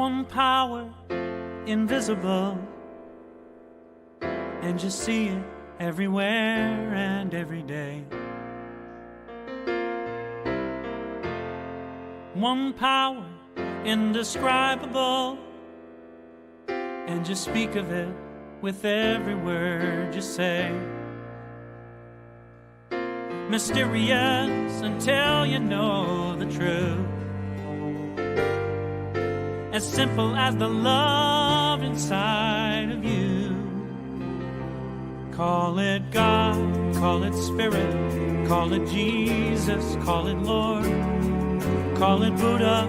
one power, invisible, and you see it everywhere and every day. One power, indescribable, and you speak of it with every word you say. Mysterious until you know the truth, as simple as the love inside of you. Call it God, call it Spirit, call it Jesus, call it Lord, call it Buddha,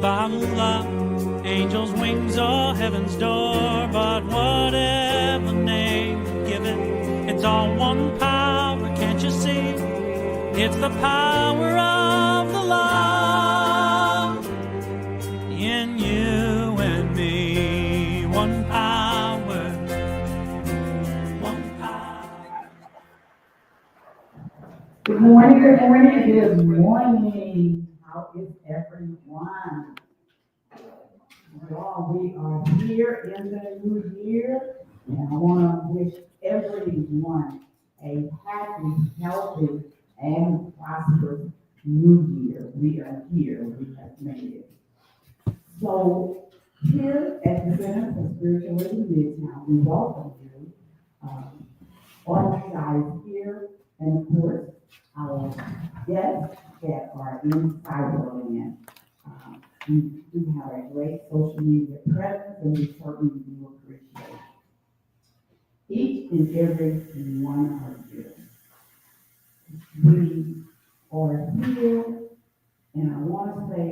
Baha'u'llah, angels' wings or heaven's door. But whatever name you give it, it's all one power, can't you see? It's the power of the love in you and me. One power, one power. Good morning, good morning, good morning. How is everyone? Y'all, we are here in the new year, and I want to wish everyone a happy, healthy, and prosperous new year. We are here, we have made it. So, here at the Center for Spirituality Midtown, we welcome you, all you guys here, and of course, our guests that are in Cyberland. We do have a great social media presence, and we certainly do appreciate each and every one of you. We are here, and I want to say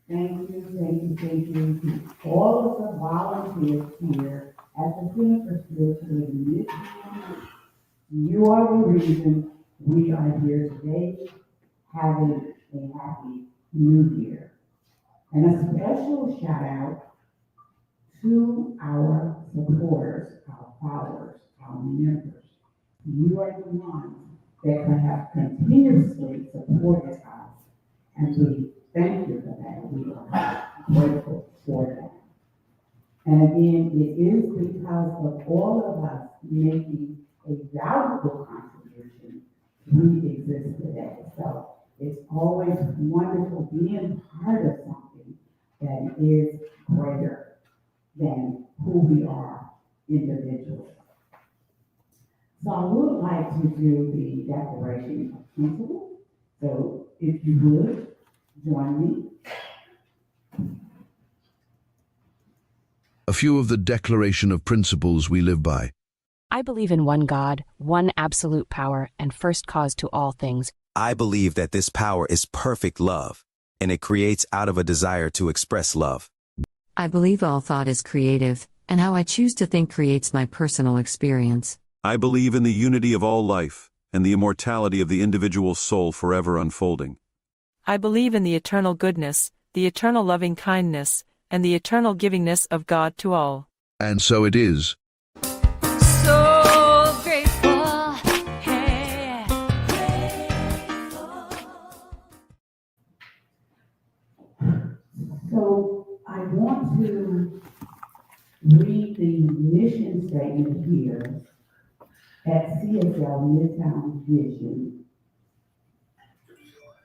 thank you to all of the volunteers here at the Center for Spirituality Midtown. You are the reason we are here today, having a happy new year. And a special shout out to our supporters, our followers, our members. You are the ones that have continuously supported us, and we thank you for that. We are grateful for that. And again, it is because of all of us making a valuable contribution we exist today. So it's always wonderful being part of something that is greater than who we are individually. So I would like to do the declaration of principle. So if you would, join me. A few of the declaration of principles we live by. I believe in one God, one absolute power, and first cause to all things. I believe that this power is perfect love, and it creates out of a desire to express love. I believe all thought is creative, and how I choose to think creates my personal experience. I believe in the unity of all life, and the immortality of the individual soul forever unfolding. I believe in the eternal goodness, the eternal loving kindness, and the eternal givingness of God to all. And so it is. So grateful, hey. So I want to read the mission statement here at CSL Midtown Vision.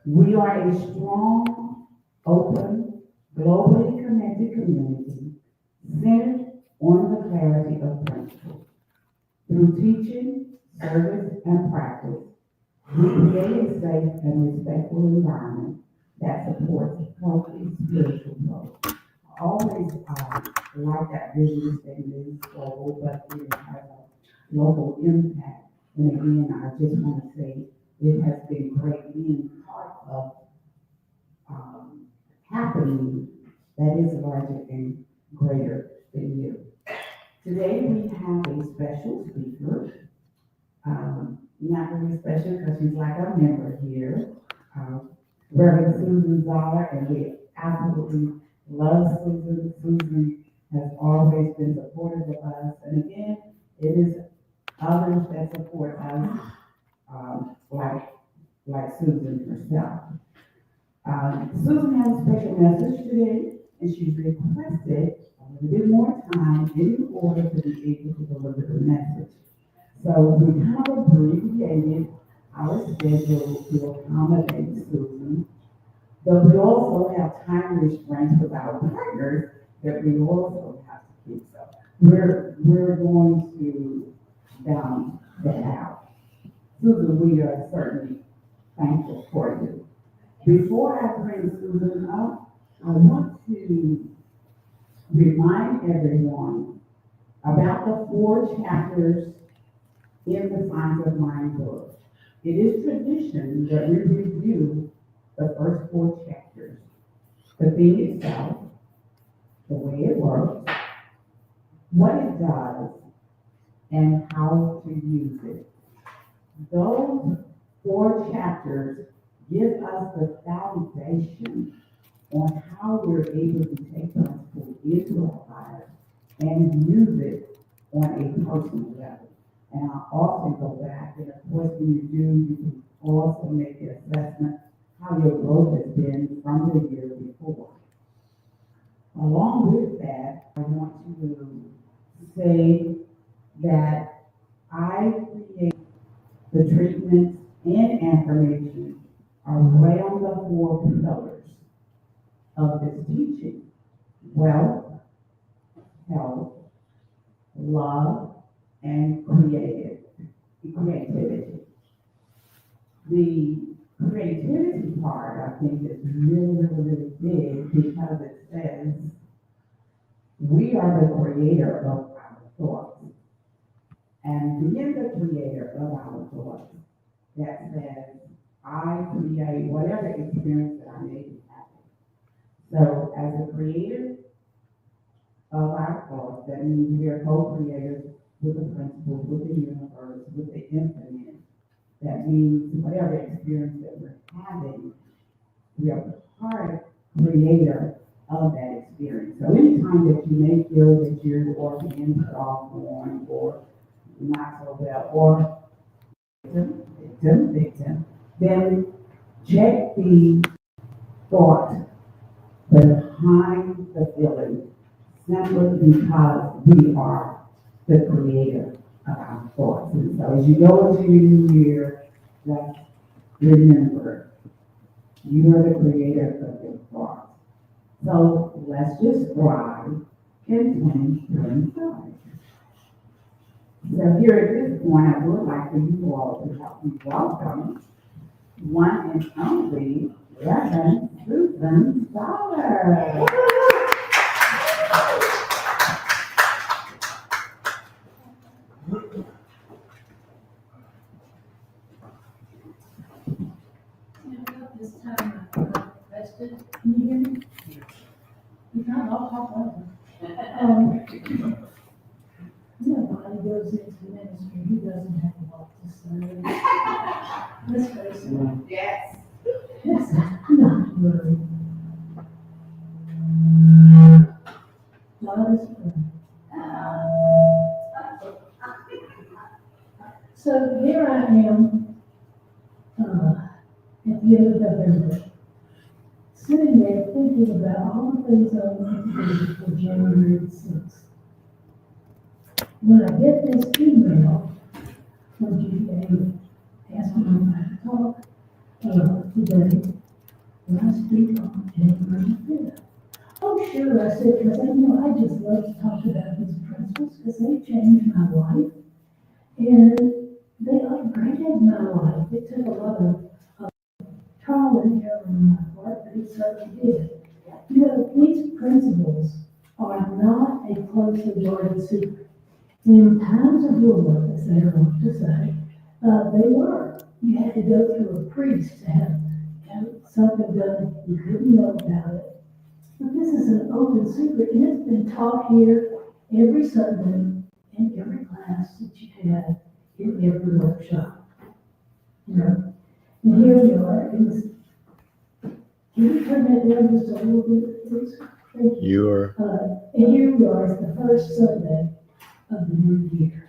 We are a strong, open, globally connected community centered on the clarity of principles. Through teaching, service, and practice, we create a safe and respectful environment that supports healthy spiritual growth. I always like that vision statement is global, but it has a local impact. And again, I just want to say it has been great being part of happening that is larger and greater than you. Today we have a special speaker, not really special because she's like a member here, Reverend Susan Zoller, and we absolutely love Susan. Susan has always been supportive of us, and again, it is others that support us, like Susan herself. Susan has a special message today, and she's requested a little bit more time in order to be able to deliver the message. So we kind of abbreviated our schedule to accommodate Susan, but we also have time restraints with our partners that we also have to keep. So we're going to balance that out. Susan, we are certainly thankful for you. Before I bring Susan up, I want to remind everyone about the 4 chapters in the Signs of Mind book. It is tradition that we review the first 4 chapters, the theme itself, the way it works, what it does, and how to use it. Those 4 chapters give us the foundation on how we're able to take principles into our lives and use it on a personal level. And I often go back, and of course, when you do, you can also make the assessment how your growth has been from the year before. Along with that, I want to say that I create the treatments and affirmations around the 4 pillars of this teaching: wealth, health, love, and creativity. The creativity part, I think, is really big because it says we are the creator of our thoughts. And being the creator of our thoughts, that says I create whatever experience that I may be having. So as a creator of our thoughts, that means we are co-creators with the principles, with the universe, with the infinite. That means whatever experience that we're having, we are part creator of that experience. So anytime that you may feel that you're or being put off on, or not so well, or victim, then check the thought behind the feeling, simply because we are the creator of our thoughts. And so as you go into your new year, just remember, you are the creator of your thoughts. So let's just thrive in 2025. So here at this point, I would like for you all to help me welcome one and only Reverend Susan Zoller. This time I'm rested. Can you hear me? If not, I'll talk over. Nobody goes into ministry who doesn't have a lot to say. Let's face it. Yes. It's not really. God is good. So here I am, at the end of November, sitting there thinking about all the things I want to do for January 6th. When I get this email from GA asking me to talk today, when I speak on January 5th. Oh, sure, I said, because I just love to talk about these principles because they changed my life and they upgraded my life. It took a lot of trial and error on my part, but it certainly did. You know, these principles are not a closely guarded secret. In times of war, as they love to say, they were. You had to go through a priest to have something done. You couldn't know about it. But this is an open secret, and it's been taught here every Sunday in every class that you had in every workshop. You know, and here we are. Can you turn that down just a little bit, please? Thank you. And here we are, it's the first Sunday of the new year.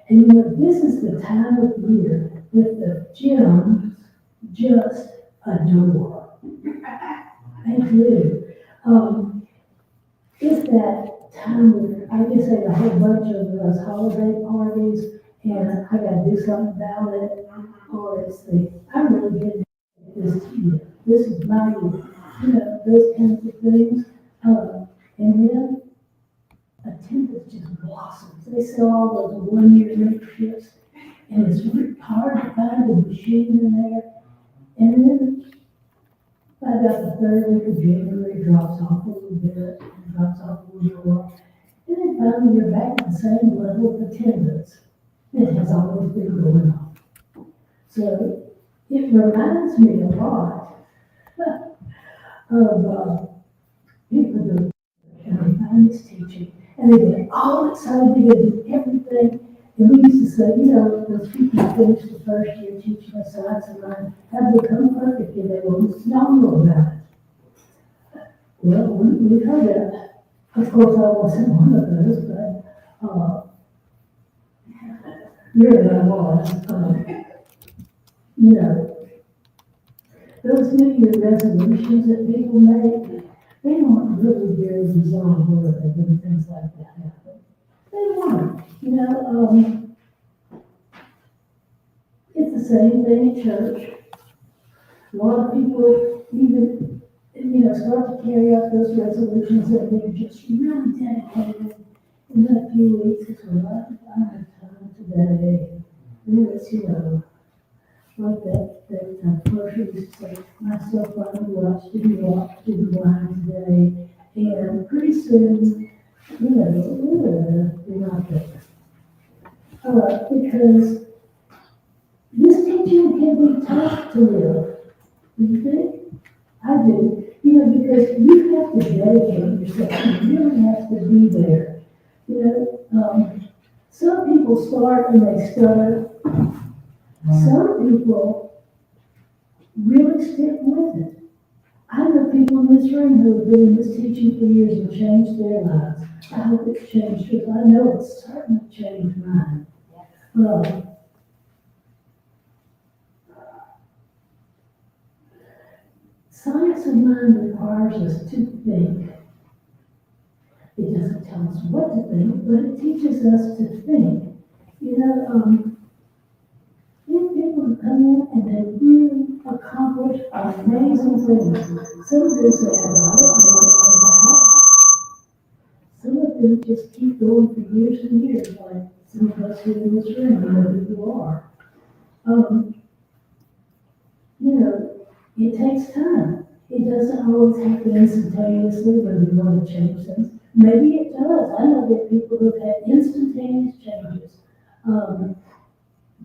And you know, this is the time of year that the gyms just adore. They do. It's that time where I just had a whole bunch of those holiday parties, and I gotta do something about it. Or it's I really did this year. This is my year. You know, those kinds of things. And then attendance just blossoms. They sell all those one-year memberships, and it's really hard to find a machine in there. And then by about the third week of January, it drops off a little bit, and drops off a little more. And then finally, you're back at the same level of attendance that has always been going on. So it reminds me a lot of people that and they find this teaching, and they get all excited to do everything. And we used to say, you know, those people who finished the first year teaching us science and mind have become perfect, and they will not know about it. Well, we heard that. Of course, I wasn't one of those, but really I was. You know, those New Year resolutions that people make, they weren't really very bizarre words and things like that happen. They weren't. You know, it's the same thing in church. A lot of people even, you know, start to carry out those resolutions that they're just really dedicated. And then a few weeks, it's well, I don't have time today. And it's, you know, like that commercial used to say, myself on the watch, didn't walk, didn't wine today. And pretty soon, you know, you're not there. Because this teaching can be tough to live. Do you think? I do. You know, because you have to dedicate yourself. You really have to be there. You know, some people start and they stutter. Some people really stick with it. I know people in this room who have been in this teaching for years and changed their lives. I hope it's changed yours. I know it's certainly changed mine. Science of mind requires us to think. It doesn't tell us what to think, but it teaches us to think. You know, if people come in and they really accomplish amazing things, some of them say, I don't know, some of them just keep going for years and years, like some of us here in this room, you know who you are. You know, it takes time. It doesn't always happen instantaneously when we want to change things. Maybe it does. I know there are people who've had instantaneous changes.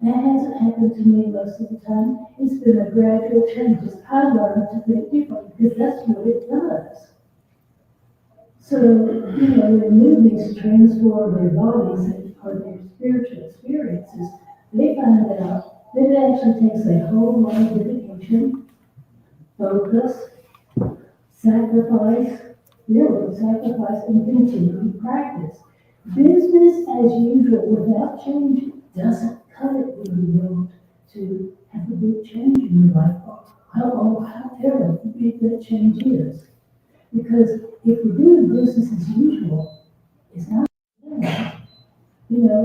That hasn't happened to me most of the time. It's been a gradual change. I learned to think differently because that's what it does. So, you know, when movies transform their bodies or their spiritual experiences, they find out that it actually takes a whole lot of dedication, focus, sacrifice, and continued practice. Business as usual without change doesn't cut it when you want to have a big change in your life. However big that change is. Because if we're doing business as usual, it's not, you know,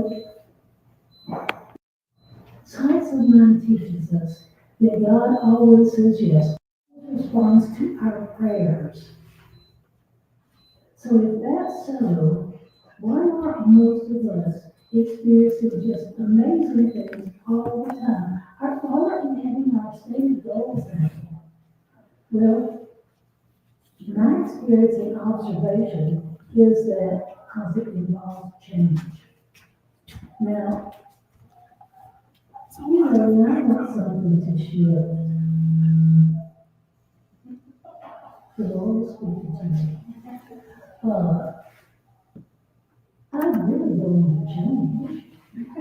science of mind teaches us that God always says yes. He responds to our prayers. So if that's so, why aren't most of us experiencing just amazing things all the time? Why aren't we having our stated goals there? Well, my experience and observation is that because it involves change. Now, you know, when I want something to shift, the Lord is speaking to me. I really don't want to change.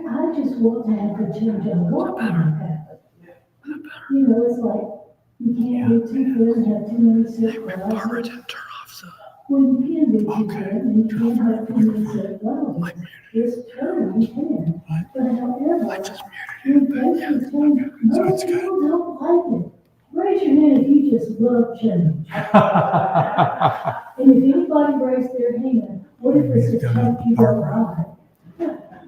I just want to have the change I want to happen. You know, it's like you can't be too good and have too many sick wives. Well, you can be too good and you can't have too many sick wives. It's true, you can. But however, when things change, most people don't like it. Raise your hand if you just love change. if anybody raised their hand, what if it's just help you go by?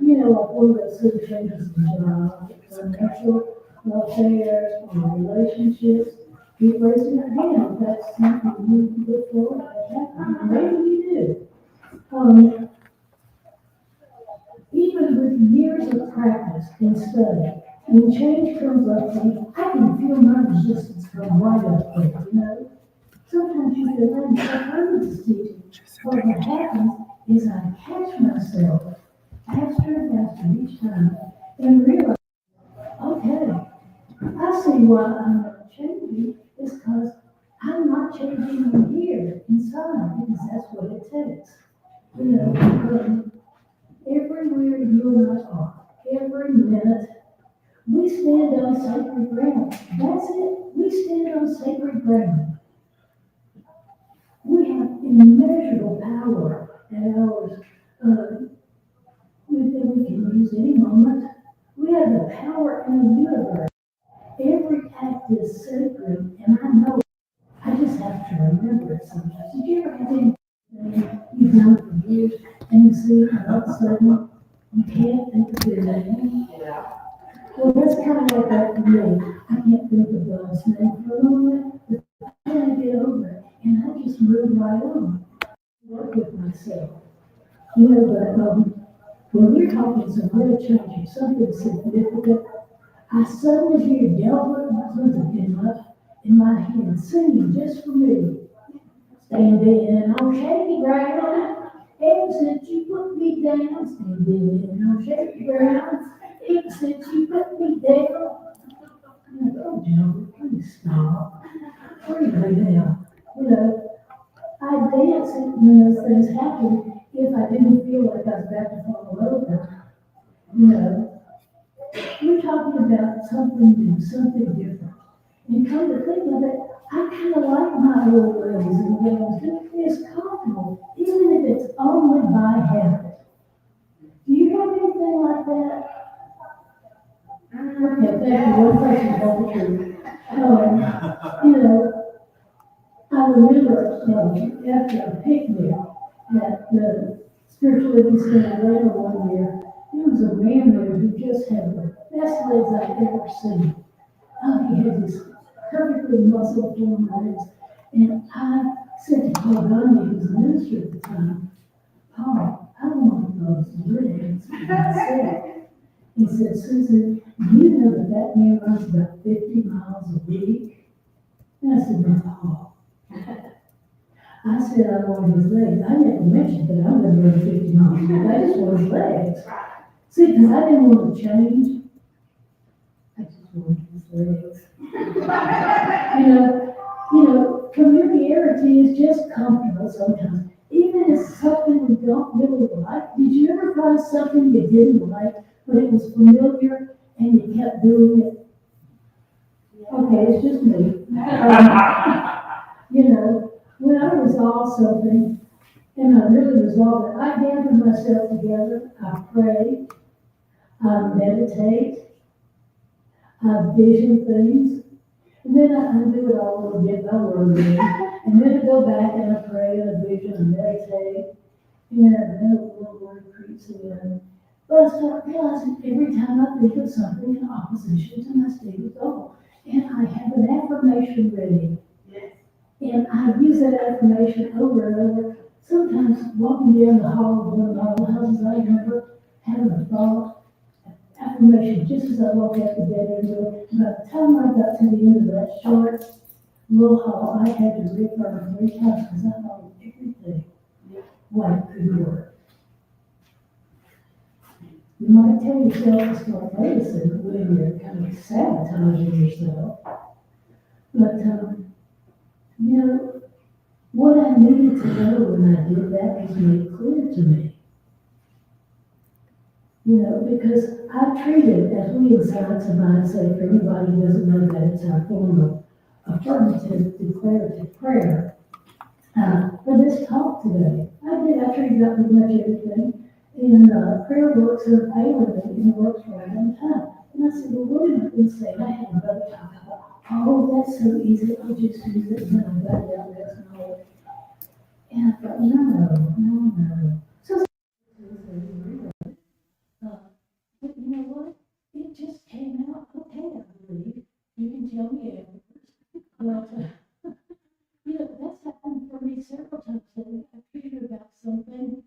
You know, like one of those situations in job, financial welfare, or relationships, keep raising your hand, if that's something you can look forward to happen, maybe you do. Even with years of practice and study, when change comes up to me, I can feel my resistance come right up there, you know? Sometimes you feel like I'm this teaching, but what happens is I catch myself faster and faster each time and realize, okay, I see why I'm not changing, is because I'm not changing in here, inside, because that's what it takes. You know, everywhere you and I are, every minute, we stand on sacred ground. That's it. We stand on sacred ground. We have immeasurable power at ours. We can use any moment. We have the power in the universe. Every act is sacred, and I know it. I just have to remember it sometimes. Did you ever have anything you've done for years, and you see it, and all of a sudden, you can't think of your name? Yeah. Well, that's kind of like that for me. I can't think of God's name for a moment, but I can't get over it, and I just move right on. Work with myself. You know, but when we're talking some real change, something significant, I suddenly hear Delbert Muslims in my head singing just for me. Standing on shaky ground, ever since you put me down. Standing on shaky ground, ever since you put me down. I'm like, oh, Delbert, please stop. Please lay down. You know, I dance when those things happen if I didn't feel like I was about to fall over. You know, we're talking about something new, something different. And come to think of it, I kind of like my old ways and ways. It's comfortable, even if it's only by habit. Do you have anything like that? Okay, thank you. One question about the truth. You know, I remember after a picnic at the Spiritual Living Center later one year, there was a man there who just had the best legs I've ever seen. Oh, he had these perfectly muscled formed legs. And I said to Paul Gandhi, who was a minister at the time, Paul, I want those legs for myself. He said, Susan, you know that man runs about 50 miles a week? And I said, no, Paul. I said I wanted his legs. I never mentioned that I'm going to run 50 miles a week. I just want his legs. See, because I didn't want to change. I just wanted his legs. You know, familiarity is just comfortable sometimes. Even if it's something we don't really like. Did you ever find something you didn't like, but it was familiar and you kept doing it? Okay, it's just me. You know, when I resolve something, and I really resolve it, I gather myself together, I pray, I meditate, I vision things, and then I undo it all over again by word again, and then I go back and I pray and I vision and meditate, and then a little word creeps in. But I start realizing every time I think of something in opposition to my stated goal, and I have an affirmation ready. And I use that affirmation over and over. Sometimes walking down the hall of one of my old houses, I remember having a thought, affirmation, just as I walked out the bedroom. And by the time I got to the end of that short little hall, I had to reaffirm 3 times because I thought of everything like could work. You might tell yourself to start medicine when you're kind of sabotaging yourself. But, you know, what I needed to know when I did that was made clear to me. You know, because I treat it, as we in Science of Mind say, for anybody who doesn't know that, it's our form of affirmative declarative prayer. For this talk today, I treated out pretty much everything. And prayer works are failing and it works right on time. And I said, well, what am I going to say? And I had another talk about, oh, that's so easy, I'll just use it, and then I got it out last night. And I thought, no. So, but you know what? It just came out okay, I believe. You can tell me afterwards. But, you know, that's happened for me several times lately. I figured about something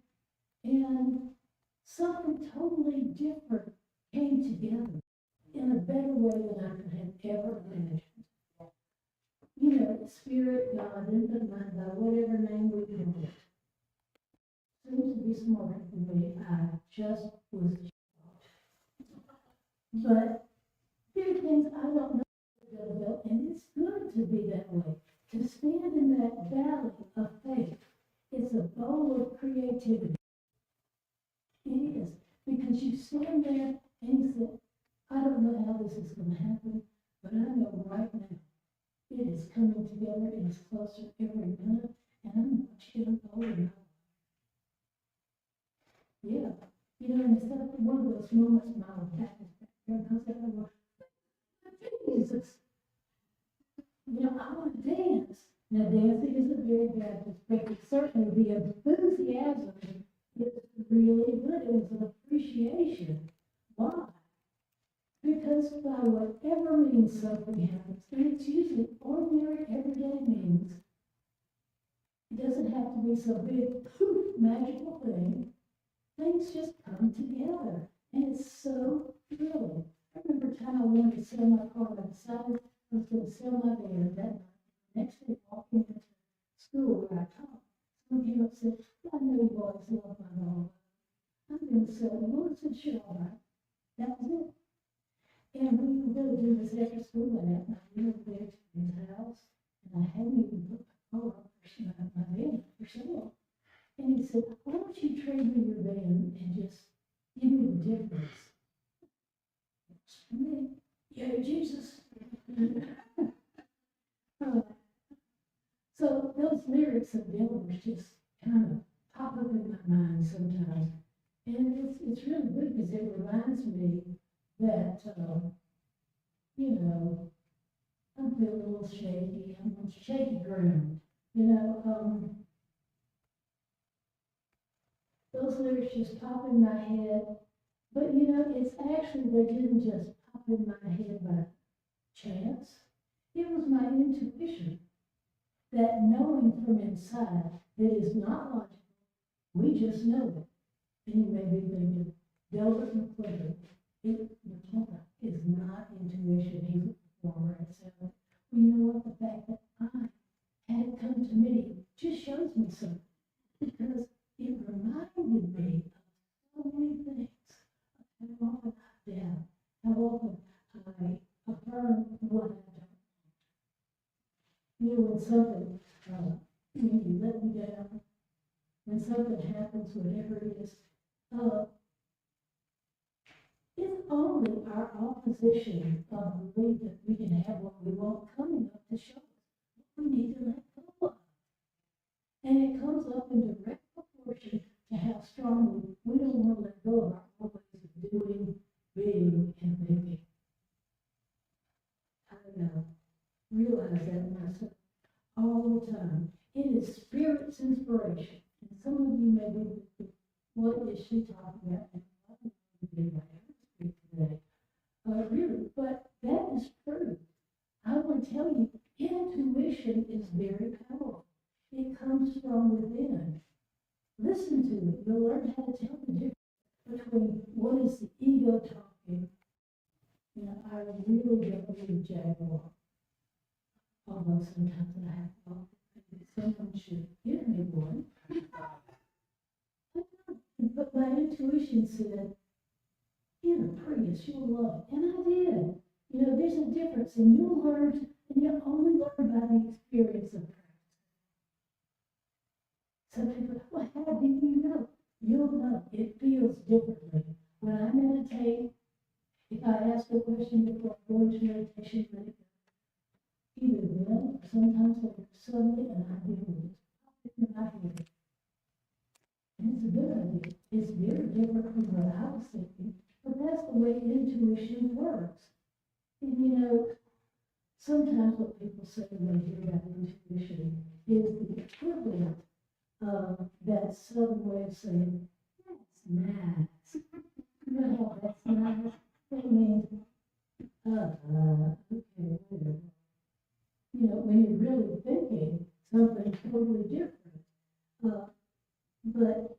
and something totally different came together in a better way than I could have ever imagined. You know, the Spirit, God, in the mind, by whatever name we call it, seems to be smarter than me. I just was shocked. But there are things I don't know about, and it's good to be that way. To stand in that valley of faith is a bowl of creativity. It is, because you stand there and you say, I don't know how this is going to happen, but I know right now it is coming together and it's closer every minute, and I'm watching it unfold in my life. Yeah, you know, and it's like one of those moments my back is back there, and I was like, Jesus, you know, I want to dance. Now, dancing isn't very Baptist, but certainly the enthusiasm is really good. It was an appreciation. Why? Because by whatever means something happens, and it's usually ordinary, everyday means, it doesn't have to be some big, poof, magical thing. Things just come together, and it's so thrilling. I remember a time I wanted to sell my car, I decided I was going to sell my van that night. Next day, walking into school where I taught, someone came up and said, I know you always love my dog. I'm going to sell it. Well, I said, sure, all right. That was it. And we were going to do this after school that night, and I went over there to his house, and I hadn't even put my car up for my van for sale. And he said, why don't you trade me your van and just give me the difference? It's for me. Yeah, Jesus. So those lyrics of Guillory just kind of pop up in my mind sometimes. And it's really good because it reminds me that, you know, I'm feeling a little shaky. I'm on shaky ground. You know, those lyrics just pop in my head. But, you know, it's actually, they didn't just pop in my head by chance. It was my intuition. That knowing from inside that is not logical, we just know it. And you may be thinking, Delbert McClure, McClure is not intuition, he's a performer, etc. Well, you know what? The fact that I had it come to me just shows me something, because it reminded me of so many things. How often I doubt, how often I affirm what I don't. You know, when something, when you let me down, when something happens, whatever it is, it's only our opposition of belief that we can have what we want coming up to show us what we need to let go of. And it comes up in direct proportion to how strongly we don't want to let go of our old ways of doing, being, and thinking. I realize that myself all the time. It is Spirit's inspiration. And some of you may be thinking, what is she talking about? And what is she doing today? Really, but that is true. I want to tell you, intuition is very powerful. It comes from within. Listen to it. You'll learn how to tell the difference between what is the ego talking. You know, I really don't believe Jaguar. Although sometimes I have thought someone should give me one. But my intuition said, get a Prius, you'll love it. And I did. You know, there's a difference, and you'll learn, and you'll only learn by the experience of practice. Some people, well, how do you know? You'll know. It feels differently. When I meditate, if I ask a question before I go into meditation, either then or sometimes later, suddenly an idea will just pop into my head. And it's a good idea. It's very different from what I was thinking, but that's the way intuition works. And you know, sometimes what people say when they hear about intuition is the equivalent that southern way of saying, that's nice. You know how that's nice? It means, okay, whatever. You know, when you're really thinking something totally different. But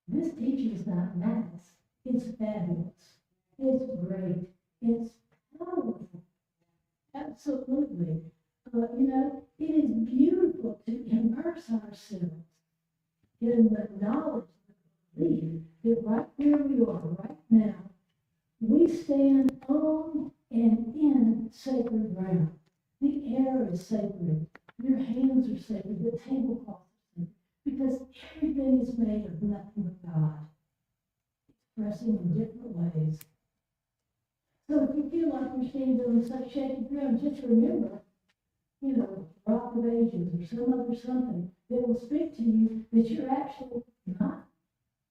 this teaching's not nice. It's fabulous. It's great. It's powerful. Absolutely. You know, it is beautiful to immerse ourselves in the knowledge, the belief that right where we are right now, we stand on and in sacred ground. The air is sacred. Your hands are sacred. The tablecloth is sacred. Because everything is made of nothing but God, expressing in different ways. So if you feel like you're standing on such shaky ground, just remember, you know, Rock of Ages or some other something that will speak to you that you're actually not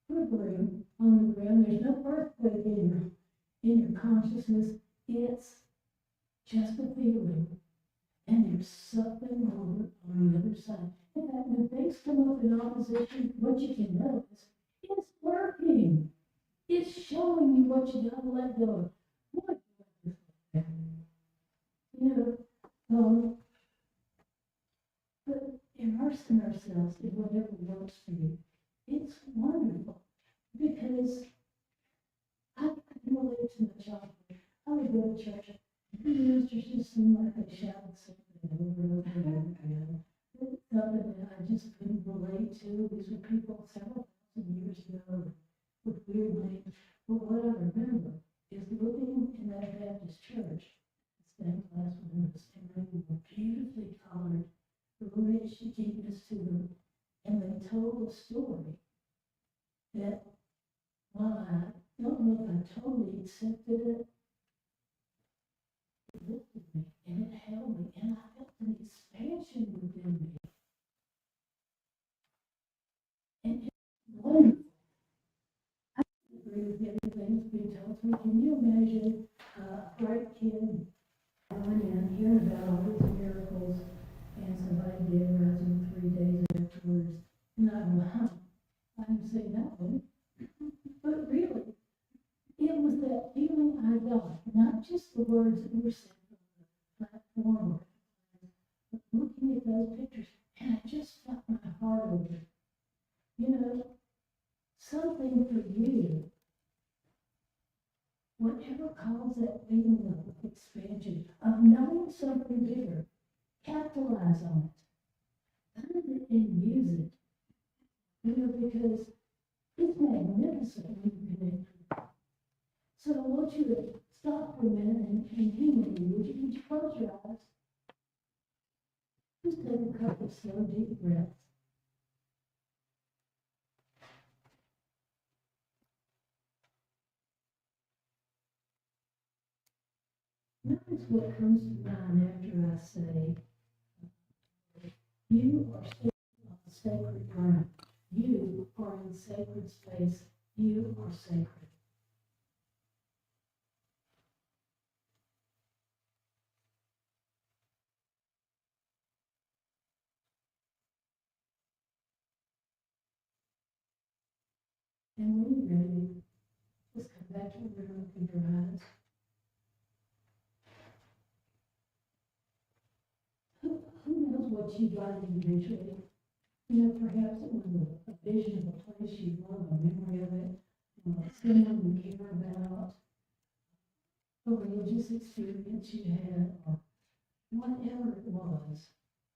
quivering on the ground. There's no earthquake in your consciousness. It's just a feeling. And there's something on the other side. In fact, when things come up in opposition, what you can notice, it's working. It's showing you what you gotta let go of. What you know, but immersing ourselves in whatever works for you, it's wonderful because I can relate to my childhood. I would go to church, the ministers just seemed like they shouted something over and over and over again. Something that I just couldn't relate to. These were people several thousand years ago with weird names. But what I remember is living in that Baptist church, the stained glass windows, and they were beautifully colored, the rich deepness to them, and they told a story that while I don't know if I totally accepted it, it lifted me and it held me, and I felt an expansion within me. And it's wonderful. I agree with everything that's being told to me. Can you imagine a bright kid going in, hearing about all these miracles, and somebody dead rising 3 days afterwards, and I go, huh? I didn't say nothing. But really, it was that feeling I got, not just the words that were said on the platform, but looking at those pictures, and I just felt my heart open. You know, something for you, whatever caused that feeling of expansion, of knowing something bigger, capitalize on it, find it and use it. You know, because it's magnificent when you connect with it. So I want you to stop for a minute and humor me. Would you close your eyes? Just take a couple of slow, deep breaths. Notice what comes to mind after I say, you are standing on sacred ground. You are in sacred space. You are sacred. And when you're ready, just come back to the room, open your eyes. Who knows what you'd like individually? You know, perhaps it was a vision of a place you love, a memory of it, someone you care about, a religious experience you had, or whatever it was.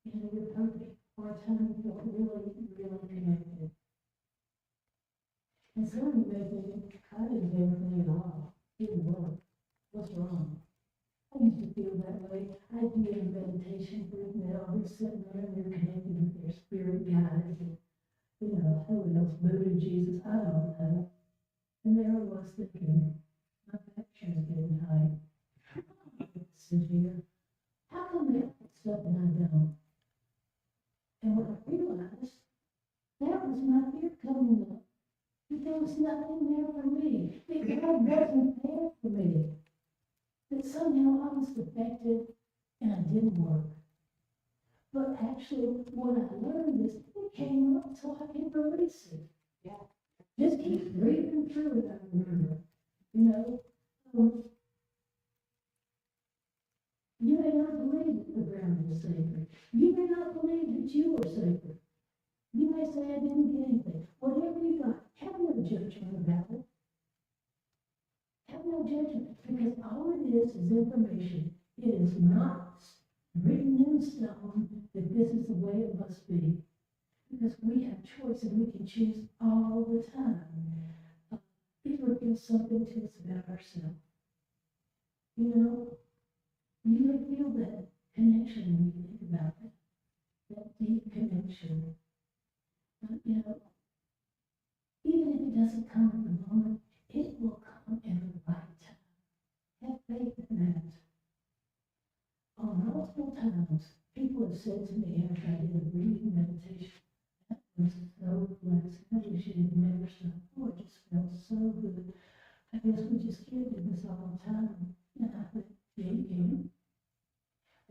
You know, you're perfect, or a time you felt really, really connected. And some of you may think, I didn't do anything at all. It didn't work. What's wrong? I used to feel that way. I'd be in a meditation group and they'd all be sitting there and they're connected with their spirit guides and, you know, who else, Buddha, Jesus, I don't know. And there I was thinking, my back chair's getting tight. I could sit here. How come they have stuff and I don't? And what I realized, that was my fear coming up. That there was nothing there for me. That God wasn't there for me. That somehow I was defective and I didn't work. But actually, what I learned is it came up so I can release it. Yeah. Just keep breathing through it, I remember. You know, you may not believe that the ground is sacred. You may not believe that you are sacred. You may say, I didn't get anything. Whatever you got, have no judgment about it. Have no judgment, because all it is information. It is not written in stone that this is the way it must be. Because we have choice and we can choose all the time. It reveals something to us about ourselves. You know, you may feel that connection when you think about it, that deep connection. But, you know, even if it doesn't come at the moment, it will come at the right time. Have faith in that. Multiple times, people have said to me after I did a breathing meditation, that was so blessed. I wish it had never stopped. Oh, it just felt so good. I guess we just can't do this all the time. And I thought, yeah, you can.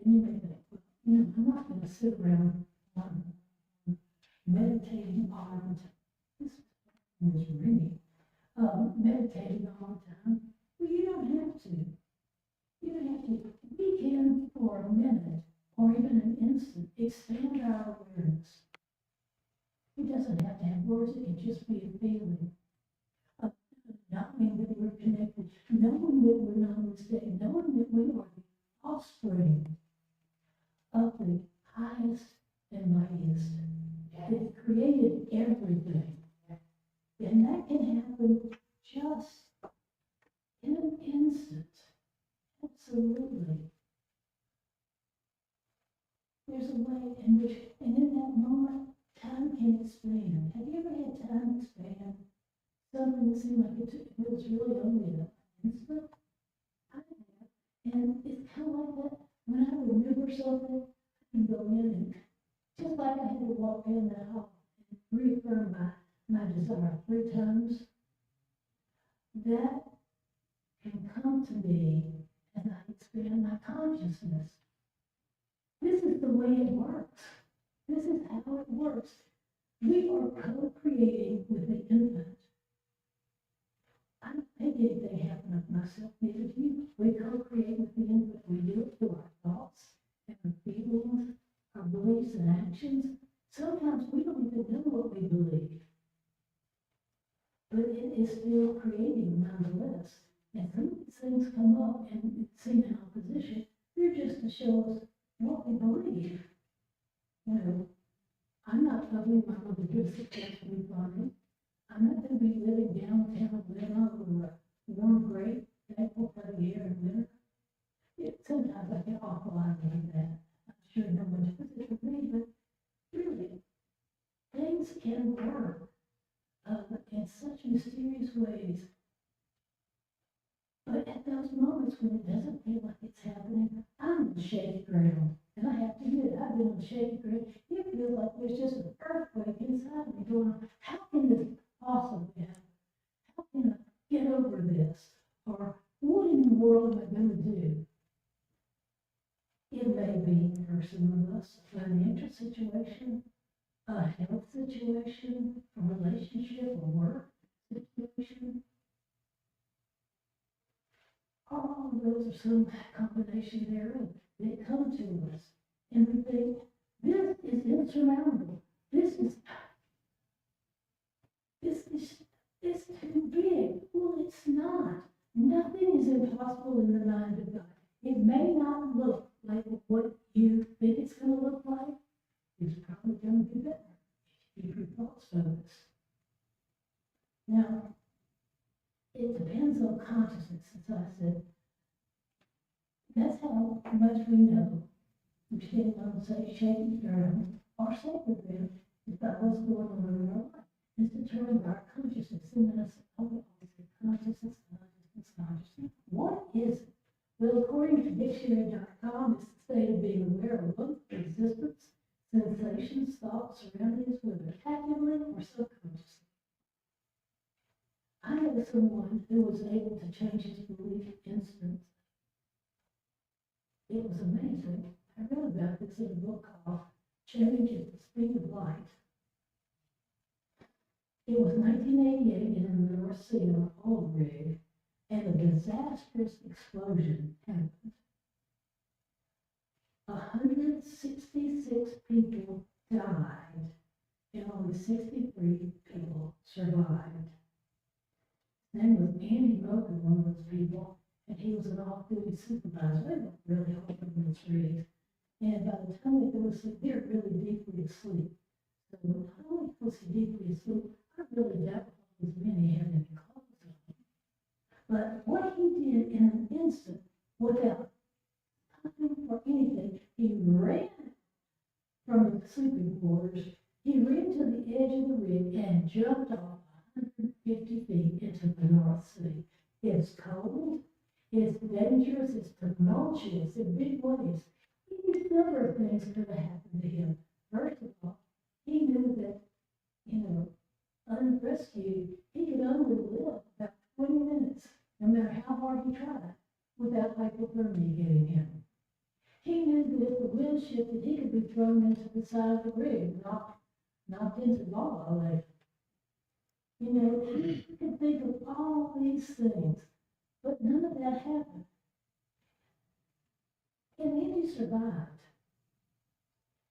And you may think, well, you know, I'm not going to sit around meditating all the time. This was ringing. Meditating all the time. Well, you don't have to. You don't have to. We can, for a minute or even an instant, expand our awareness. It doesn't have to have words, it can just be a feeling of knowing that we're connected, knowing that we're not mistaken, knowing that we are the offspring of the highest and mightiest that created everything. And that can happen just in an instant. Absolutely. There's a way in which, and in that moment, time can expand. Have you ever had time expand? Something that seemed like it was really only an instant? I have. And it's kind of like that. When I remember something, I can go in and, just like I had to walk in the hall and reaffirm my desire 3 times, that can come to me as I expand my consciousness. This is the way it works. This is how it works. We are co-creating with the infant. I don't make anything happen of myself, neither do you. We co-create with the infant. We do it through our thoughts and our feelings, our beliefs and actions. Sometimes we don't even know what we believe. But it is still creating nonetheless. And some of these things come up and seem in opposition. They're just to show us what we believe. You know, I'm not loving my mother just successfully funny. I'm not going to be living downtown Atlanta or warm, great, thankful for the air and winter. Sometimes I get awful out like that. I'm sure no one does it for me, but really, things can work in such mysterious ways. But at those moments when it doesn't feel like it's happening, I'm on shaky ground. And I have to admit, I've been on shaky ground. It feels like there's just an earthquake inside me going on. How can this possibly happen? How can I get over this? Or what in the world am I going to do? It may be for some of us a financial situation, a health situation, a relationship, a work situation. All of those are some combination thereof that come to us. And we think, this is insurmountable. This is too big. Well, it's not. Nothing is impossible in the mind of God. It may not look like what you think it's going to look like. It's probably going to be better. Keep your thoughts focused. Now, it depends on consciousness, as I said. That's how much we know. We're standing on, say, shaky ground or sacred ground about what's going on in our life. It's determined by our consciousness. And then I said, oh, consciousness, consciousness, consciousness. What is it? Well, according to dictionary.com, it's the state of being aware of both existence, sensations, thoughts, surroundings, whether actively or subconsciously. I know someone who was able to change his belief instantly. It was amazing. I read about this in a book called change at the speed of light. It was 1988 in the North Sea on an oil rig, and a disastrous explosion happened. 166 people died, and only 63 people survived. His name was Andy Moker, one of those people, and he was an off-duty supervisor. They weren't really helping with those rigs. And by the time they go to sleep, they're really deeply asleep. So not only was he deeply asleep, I really doubt as many had any clothes on. But what he did in an instant, without stopping for anything, he ran from the sleeping quarters. He ran to the edge of the rig and jumped off 150 feet into the North Sea. It's cold, it's dangerous, it's tumultuous in big ways. He knew a number of things could have happened to him. First of all, he knew that, unrescued, he could only live about 20 minutes, no matter how hard he tried, without hypothermia getting him. He knew that if the wind shifted, he could be thrown into the side of the rig, knocked into lava later. He could think of all these things, but none of that happened. And Andy survived.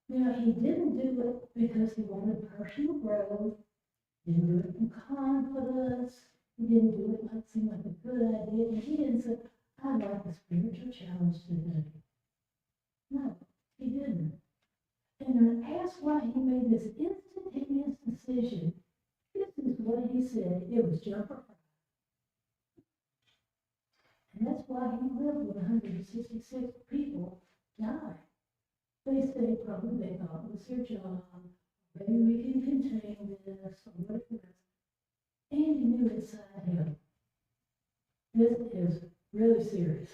Now, he didn't do it because he wanted personal growth, didn't do it from confidence, he didn't do it like seem like a good idea, and he didn't say, I'd like a spiritual challenge today. No, he didn't. And when asked why he made this instantaneous decision, this is what he said: it was jump or fry. And that's why he lived with 166 people die. They say probably they thought it was their job, maybe we can contain this, or whatever. And he knew inside him, this is really serious.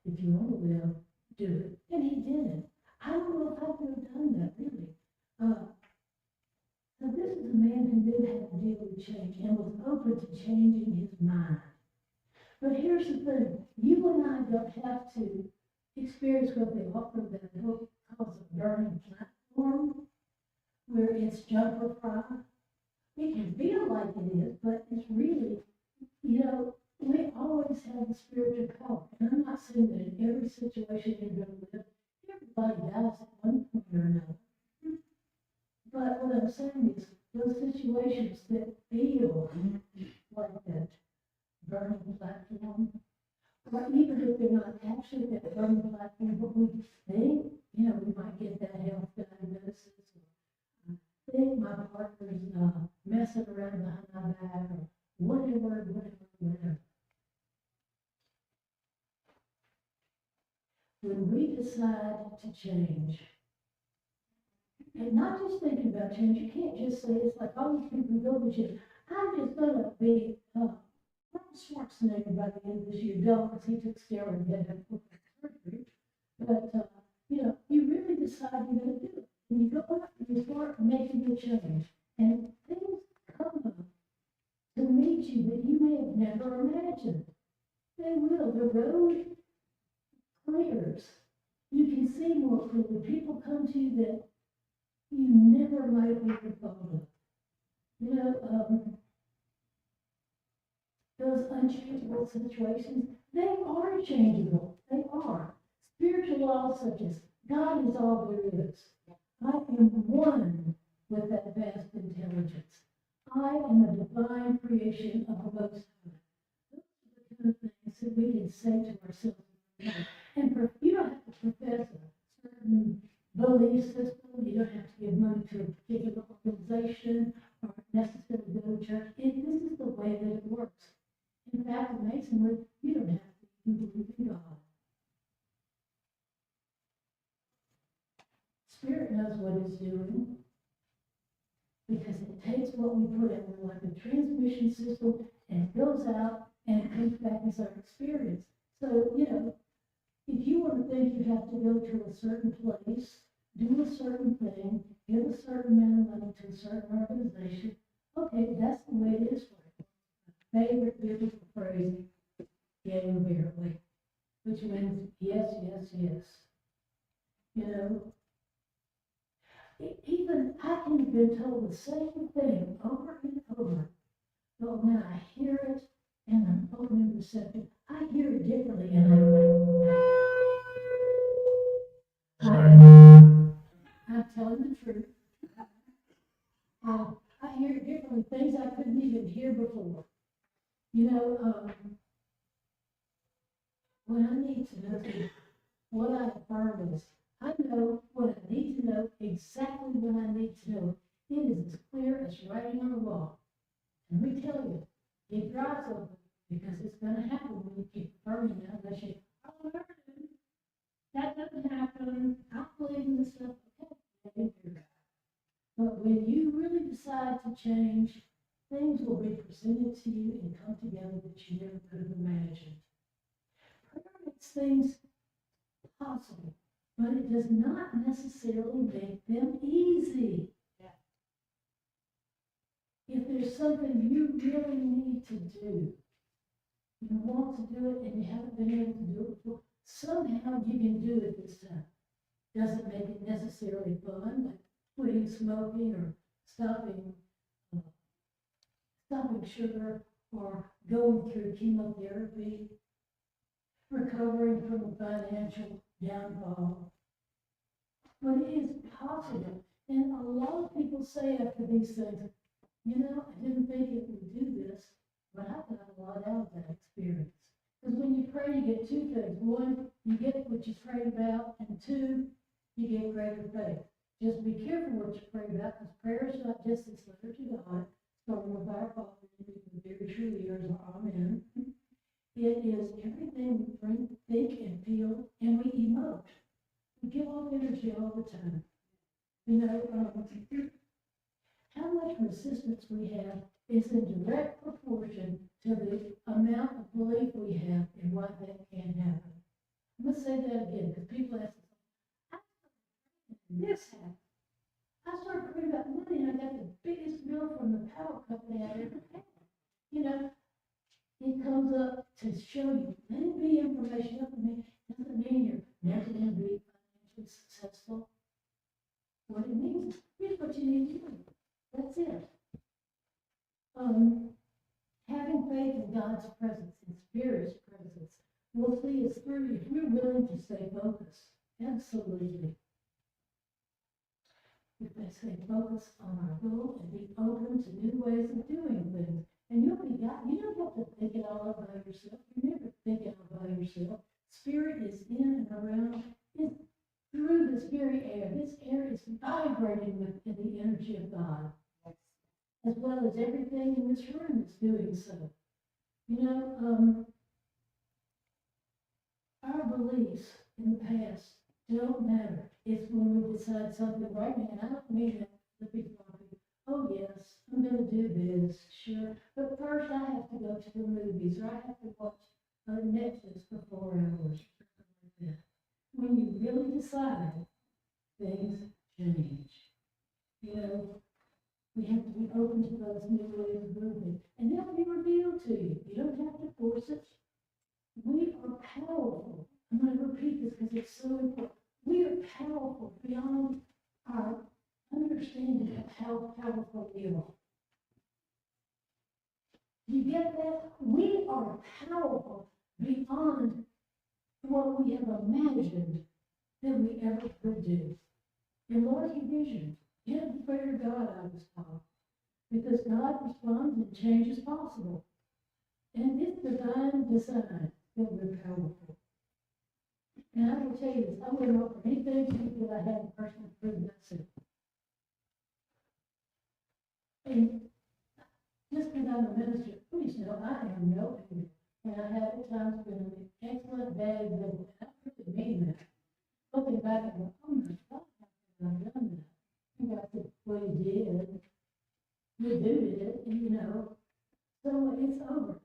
If you want to live, do it. And he did it. I don't know if I could have done that, really. So this is a man who knew how to deal with change and was open to changing his mind. But here's the thing, you and I don't have to experience what they offer that calls a burning platform, where it's jump or fry. It can feel like it is, but it's really, we always have the spiritual power. And I'm not saying that in every situation you're going to live, everybody dies at one point or another. But what I'm saying is, those situations that feel like that burning platform, or even if they're not actually that burning platform, but we think, we might get that health diagnosis, or think my partner's messing around behind my back, or whatever. When we decide to change, and not just thinking about change, you can't just say, it's like all these people go to gym, I'm just going to be Arnold Schwarzenegger by the end of this year. Don't, because he took steroids and had surgery. But, you really decide you're going to do it. And you go out and you start making the change. And things come up to meet you that you may have never imagined. They will. The road clears. You can see more clearly. People come to you that you never might have even thought of. Those unchangeable situations, they are changeable. They are. Spiritual laws such as God is all there is. I am one with that vast intelligence. I am a divine creation of the Most High. Those are the kind of things that we can say to ourselves. And you don't have to profess a certain belief system. You don't have to give money to a particular organization or necessarily go to church. This is the way that it works. In fact, amazingly, you don't have to even believe in God. Spirit knows what it's doing, because it takes what we put in like a transmission system and goes out and comes back as our experience. So, if you want to think you have to go to a certain place, do a certain thing, give a certain amount of money to a certain organization, okay, that's the way it is for you. My favorite biblical phrase, yea, verily, which means yes, yes, yes. even I can have been told the same thing over and over, but when I hear it and I'm open and receptive, I hear it differently, and I'm telling the truth. I hear it differently, things I couldn't even hear before. You know, when I need to know what I affirm is, I know what I need to know, exactly what I need to know. It is as clear as writing on the wall. And we tell you, keep your eyes open, because it's gonna happen when you keep affirming that, unless you, oh, that doesn't happen, I don't believe in this stuff, okay. But when you really decide to change, things will be presented to you and come together that you never could have imagined. Prayer makes things possible, but it does not necessarily make them easy. If there's something you really need to do, you want to do it and you haven't been able to do it before, somehow you can do it this time. Doesn't make it necessarily fun, like quitting smoking or stopping sugar or going through chemotherapy, recovering from a financial downfall. But it is possible. And a lot of people say after these things, you know, I didn't think it would do this, but I got a lot out of that experience. Because when you pray, you get two things. One, you get what you prayed about, and two, you get greater faith. Just be careful what you pray about, because prayer is not just this letter to God, starting with our Father, and very truly yours, amen. It is everything we think and feel, and we emote. We give off energy all the time. You know, how much resistance we have is in direct proportion to the amount of belief we have in what that can happen. I'm going to say that again, because people ask, this happened. I started praying about money, and I got the biggest bill from the power company I ever had. You know, it comes up to show you, let it be information up to me. Doesn't mean you're never going to be financially successful. What it means, here's what you need to do. That's it. Having faith in God's presence, in Spirit's presence, will see us through if we're willing to stay focused. Absolutely. If they stay focused on our goal and be open to new ways of doing things. And you don't have to think it all up by yourself. You never think it all by yourself. Spirit is in and around, it's through this very air. This air is vibrating with the energy of God, as well as everything in this room is doing so. You know, our beliefs in the past don't matter. It's when we decide something right now, and I don't mean that the people are, oh yes, I'm going to do this, sure, but first I have to go to the movies, or I have to watch Netflix for 4 hours, or something like that. When you really decide, things change. You know, we have to be open to those new ways of moving, and they'll be revealed to you. You don't have to force it. We are powerful. I'm going to repeat this because it's so important. We are powerful beyond our understanding of how powerful we are. You get that? We are powerful beyond what we have imagined that we ever could do. Enlarge your vision. Get the prayer to God, I was taught. Because God responds and change is possible. And it's divine design that we're powerful. And I will tell you this, I wouldn't offer anything to you that I haven't personally proven myself. And just because I'm a minister, please know I am no angel. And I have at times been an excellent bad example. And I really mean that. Looking back and go, oh my God, how could I have done that? And God said, well, you did. You did it, and you know. So it's over.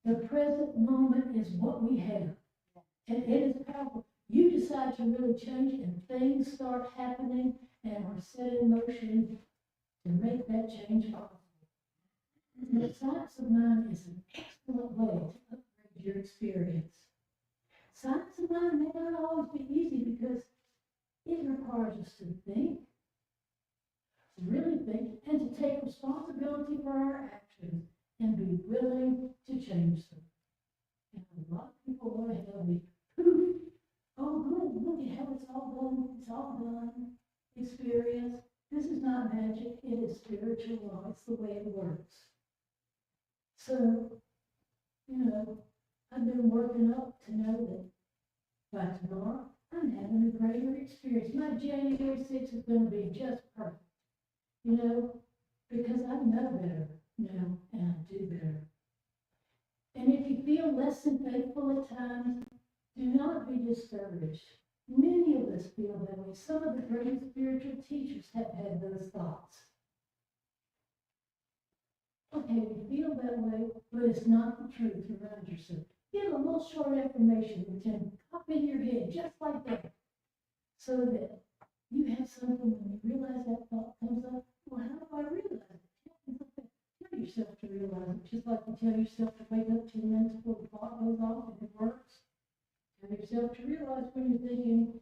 The present moment is what we have. And it is powerful. You decide to really change, and things start happening and are set in motion to make that change possible. The science of mind is an excellent way to upgrade your experience. Science of mind may not always be easy because it requires us to think, really think and to take responsibility for our actions and be willing to change them. And a lot of people want to have the poof, oh good, look at how it's all done, experience. This is not magic, it is spiritual law, it's the way it works. So, I've been working up to know that by tomorrow, I'm having a greater experience. My January 6th is going to be just perfect, because I know better now and I do better. And if you feel less than faithful at times, do not be discouraged. Many of us feel that way. Some of the great spiritual teachers have had those thoughts. Okay, you feel that way, but it's not the truth. Remind yourself. Give a little short affirmation that can pop in your head just like that, so that you have something when you realize that thought comes up. Well, how do I realize it? Tell yourself to realize it, just like you tell yourself to wake up 10 minutes before the clock goes off and it works. Tell yourself to realize when you're thinking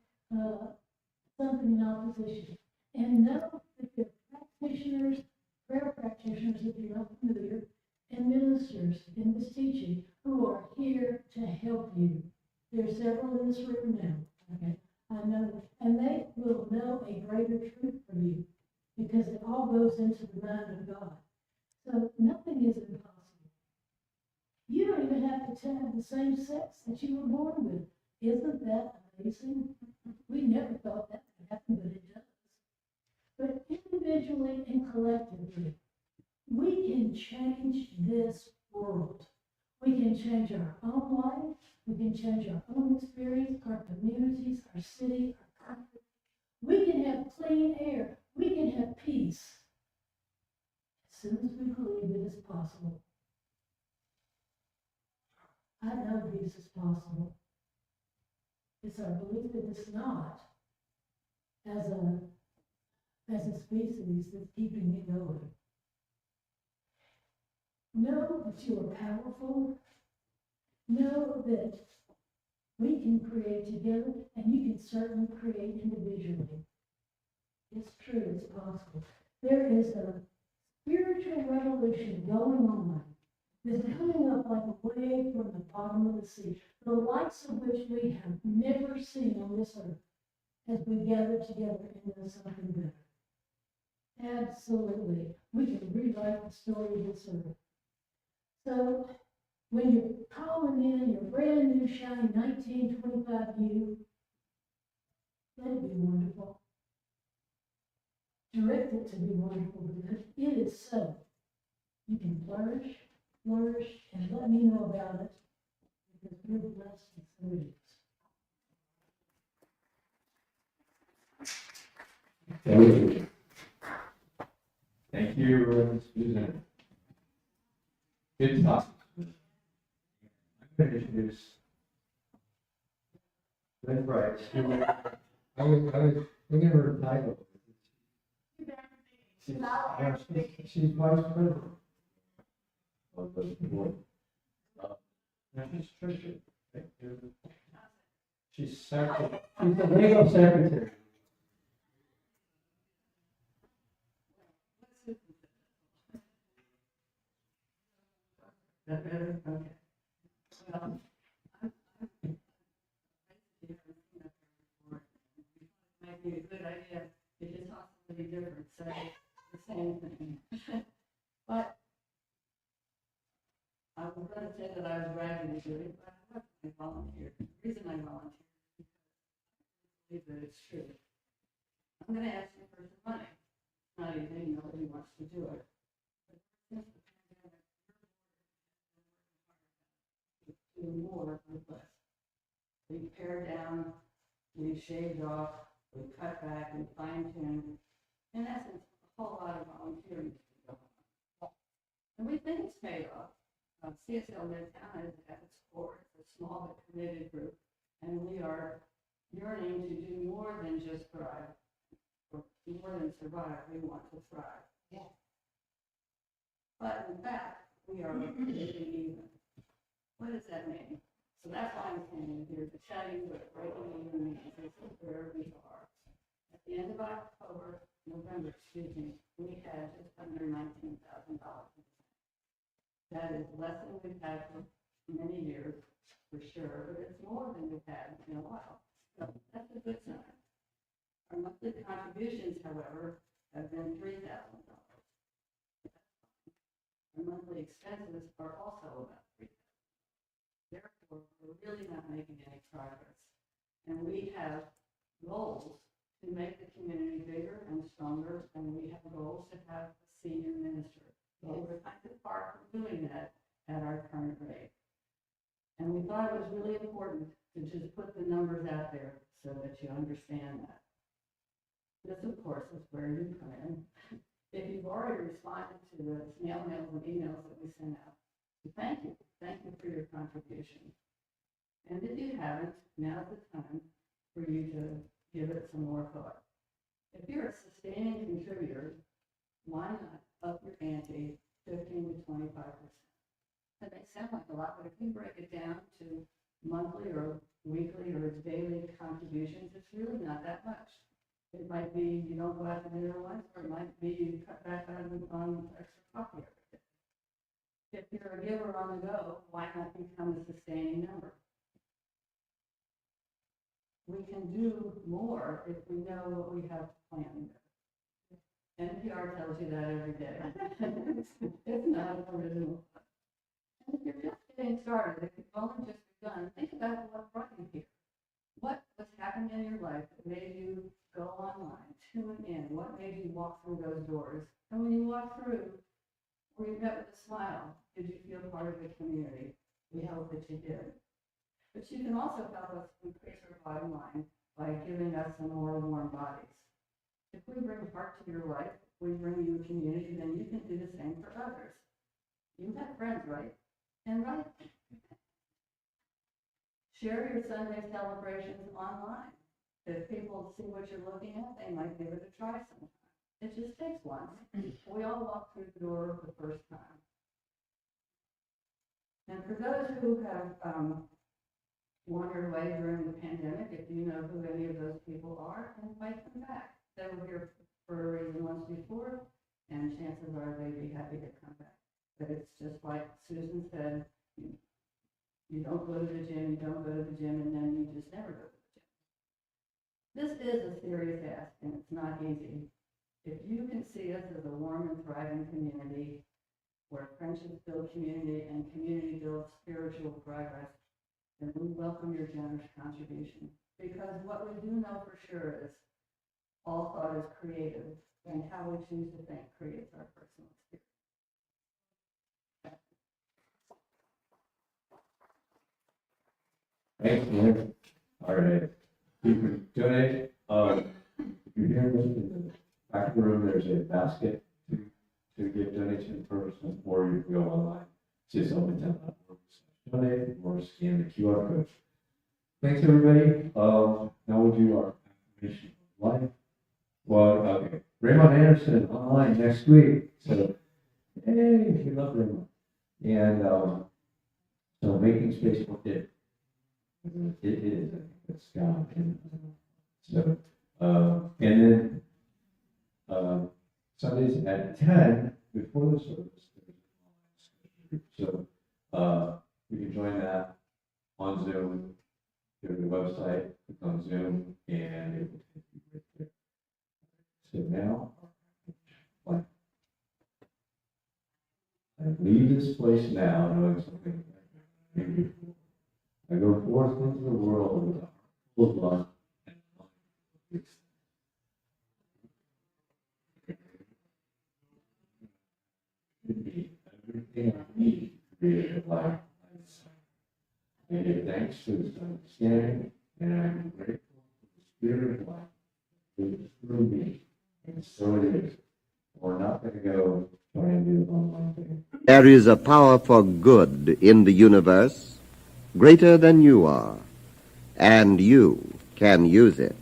something in opposition. And know that there are practitioners, prayer practitioners, if you're not familiar, and ministers in this teaching who are here to help you. There are several in this room now, okay? I know, and they will know a greater truth for you because it all goes into the mind of God. So nothing is impossible. You don't even have to have the same sex that you were born with. Isn't that amazing? We never thought that would happen, but it does. But individually and collectively, we can change this world. We can change our own life. We can change our own experience, our communities, our city, our country. We can have clean air. We can have peace. As soon as we believe it is possible. I know peace is possible. It's our belief that it's not, as a species that's keeping it going. Know that you are powerful. Know that we can create together, and you can certainly create individually. It's true, it's possible. There is a spiritual revolution going on that's coming up like a wave from the bottom of the sea, the likes of which we have never seen on this earth as we gather together into something better. Absolutely. We can rewrite the story of this earth. So, when you're calling in your brand new shiny 1925 you, let it be wonderful. Direct it to be wonderful because it is so. You can flourish, and let me know about it because we're blessed and so it is. Thank you. Thank you, Susan. Good talk. I'm going to introduce Lynn Price. I was looking at her title. She's vice president. She's treasurer. She's secretary. She's the legal secretary. That better? Okay. Well, it might be a good idea if you talk somebody different, say the same thing. But I was going to say that I was bragging to do it, but I haven't volunteered. The reason I volunteered is because I believe that it's true. I'm going to ask you for some money. It's not easy, nobody wants to do it. But since the pandemic, do more with less. We pared down, we shaved off, we cut back and fine-tuned. In essence, a whole lot of volunteering to go on. And we think it's paid off. CSL Midtown is at its core. It's a small but committed group. And we are yearning to do more than just thrive. Or more than survive, we want to thrive. Yeah. But in fact, we are breaking even. What does that mean? So that's why I'm saying here, the chatting with breaking even means this is where we are. At the end of November, we had just under $19,000. That is less than we've had for many years, for sure, but it's more than we've had in a while. So that's a good sign. Our monthly contributions, however, have been $3,000. Our monthly expenses are also about $3,000. Therefore, we're really not making any progress. And we have goals to make the community bigger and stronger, and we have goals to have a senior minister. Well, we're kind of far from doing that at our current rate. And we thought it was really important to just put the numbers out there so that you understand that. This, of course, is where you come in. If you've already responded to the snail mails and emails that we sent out, thank you. Thank you for your contribution. And if you haven't, now's the time for you to give it some more thought. If you're a sustaining contributor, why not up your ante 15 to 25%? That may sound like a lot, but if you break it down to monthly or weekly or daily contributions, it's really not that much. It might be you don't go out to dinner once, or it might be you cut back on extra coffee every day. If you're a giver on the go, why not become a sustaining member? We can do more if we know what we have planned. NPR tells you that every day. It's not original. And if you're just getting started, if you've only just begun, think about what brought you here. What was happening in your life that made you go online, tune in? What made you walk through those doors? And when you walked through, were you met with a smile? Did you feel part of the community? We hope that you did. But you can also help us increase our bottom line by giving us some more warm bodies. If we bring heart to your life, we bring you a community, then you can do the same for others. You have friends, right? And right. Share your Sunday celebrations online. If people see what you're looking at, they might give it a try sometime. It just takes once. We all walk through the door the first time. And for those who have wandered away during the pandemic, if you know who any of those people are, invite them back. They were here for a reason once before, and chances are they'd be happy to come back. But it's just like Susan said, you don't go to the gym, and then you just never go to the gym. This is a serious ask, and it's not easy. If you can see us as a warm and thriving community, where friendships build community and community builds spiritual progress, then we welcome your generous contribution. Because what we do know for sure is all thought is creative, and how we choose to think creates our personal experience. Thanks, man. All right. You can donate. If you're here in the back of the room, there's a basket to give donation person, or you can go online, CSL Midtown.org, donate, or scan the QR code. Thanks, everybody. Now we'll do our affirmation of life. Well, okay. Raymond Anderson online next week. So, hey, we love Raymond. And so making space for it. It is. It's God. And so, and then Sundays at 10 before the service. So you can join that on Zoom. Go to the website, click on Zoom, and it will take you right there. So now, I leave this place now knowing something beautiful. I go forth into the world with a heart full of love and mind. Everything I need to create a life. I give thanks for this understanding, and I'm grateful for the spirit of life that is through me. And so it is. We're not going to go try and do the online thing. There is a power for good in the universe, greater than you are, and you can use it.